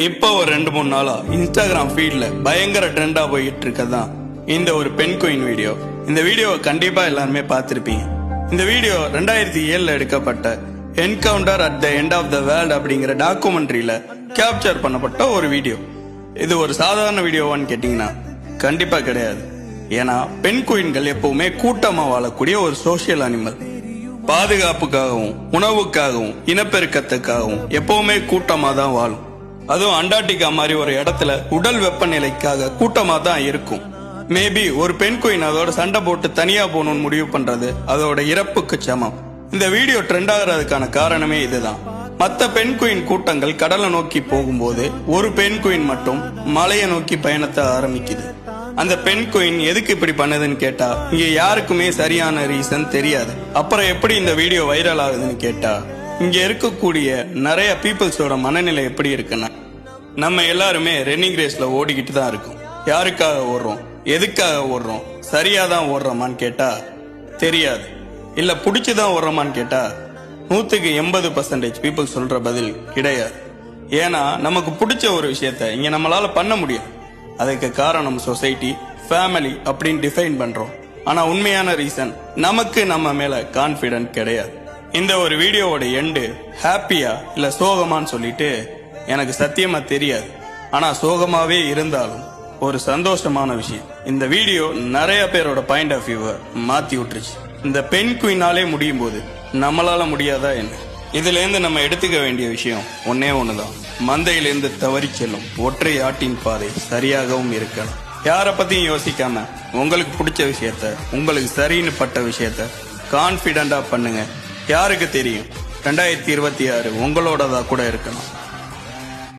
இப்போ ஒரு 2-3 நாளா இன்ஸ்டாகிராம் ஃபீட்ல பயங்கர ட்ரெண்டா போயிட்டு இருக்கதான் இந்த ஒரு பெண் குயின் வீடியோ. இந்த வீடியோவை கண்டிப்பா எல்லாருமே பார்த்திருப்பீங்க. இந்த வீடியோ 2007 எடுக்கப்பட்ட encounter at the end of the world அப்படிங்கிற டாக்குமெண்ட்ரியில கேப்சர் பண்ணப்பட்ட ஒரு வீடியோ. இது ஒரு சாதாரண வீடியோவான்னு கேட்டீங்கன்னா கண்டிப்பா கிடையாது. ஏன்னா பெண் குயின்கள் எப்பவுமே கூட்டமா வாழக்கூடிய ஒரு சோசியல் அனிமல். பாதுகாப்புக்காகவும் உணவுக்காகவும் இனப்பெருக்கத்துக்காகவும் எப்பவுமே கூட்டமா தான் வாழும். அதுவும் அண்டார்டிகா மாதிரி ஒரு இடத்துல உடல் வெப்பநிலைக்காக கூட்டமா தான் இருக்கும். மேபி ஒரு பெண் குயின் அதோட சண்டை போட்டு தனியா போகணும்னு முடிவு பண்றது அதோட இறப்புக்கு சமம். இந்த வீடியோ ட்ரெண்ட் ஆகிறதுக்கான காரணமே இதுதான். மற்ற பெண் குயின் கூட்டங்கள் கடலை நோக்கி போகும்போது ஒரு பெண் குயின் மட்டும் மலையை நோக்கி பயணத்தை ஆரம்பிக்குது. அந்த பெண் குயின் எதுக்கு இப்படி பண்ணுதுன்னு கேட்டா இங்க யாருக்குமே சரியான ரீசன் தெரியாது. அப்புறம் எப்படி இந்த வீடியோ வைரல் ஆகுதுன்னு கேட்டா இங்க இருக்கக்கூடிய நிறைய பீப்புள்ஸோட மனநிலை எப்படி இருக்குன்னா, நம்ம எல்லாருமே ரன்னிங் ரேஸ்ல ஓடிக்கிட்டு தான் இருக்கோம். யாருக்காக ஓடுறோம், எதுக்காக ஓடுறோம், சரியாதான் ஓடுறோமான்னு கேட்டா தெரியாது. இல்ல பிடிச்சுதான் ஓடுறோமான்னு கேட்டா 100% பீப்புள் சொல்ற பதில் கிடையாது. ஏன்னா நமக்கு பிடிச்ச ஒரு விஷயத்த இங்க நம்மளால பண்ண முடியும். அதுக்கு காரணம் சொசைட்டி, ஃபேமிலி அப்படின்னு டிஃபைன் பண்றோம். ஆனா உண்மையான ரீசன் நமக்கு நம்ம மேல கான்பிடன்ட் கிடையாது. இந்த ஒரு வீடியோவோட எண்டு ஹாப்பியா இல்ல சோகமான்னு சொல்லிட்டு எனக்கு சத்தியமா தெரியாது. ஆனா சோகமாவே இருந்தாலும் ஒரு சந்தோஷமான விஷயம், இந்த வீடியோ நிறைய பேரோட பாயிண்ட் ஆஃப் வியூவை மாத்தி விட்டுருச்சு. இந்த பெண் குயினாலே முடியும் போது நம்மளால முடியாதா என்ன? இதுல இருந்து நம்ம எடுத்துக்க வேண்டிய விஷயம் ஒன்னே ஒண்ணுதான். மந்தையிலிருந்து தவறி செல்லும் ஒற்றை ஆட்டின் பாதை சரியாகவும் இருக்கலாம். யார பத்தியும் யோசிக்காம உங்களுக்கு பிடிச்ச விஷயத்த, உங்களுக்கு சரின்னு பட்ட விஷயத்த கான்பிடண்டா பண்ணுங்க. யாருக்கு தெரியும் 2026 உங்களோடதா கூட இருக்கலாம்.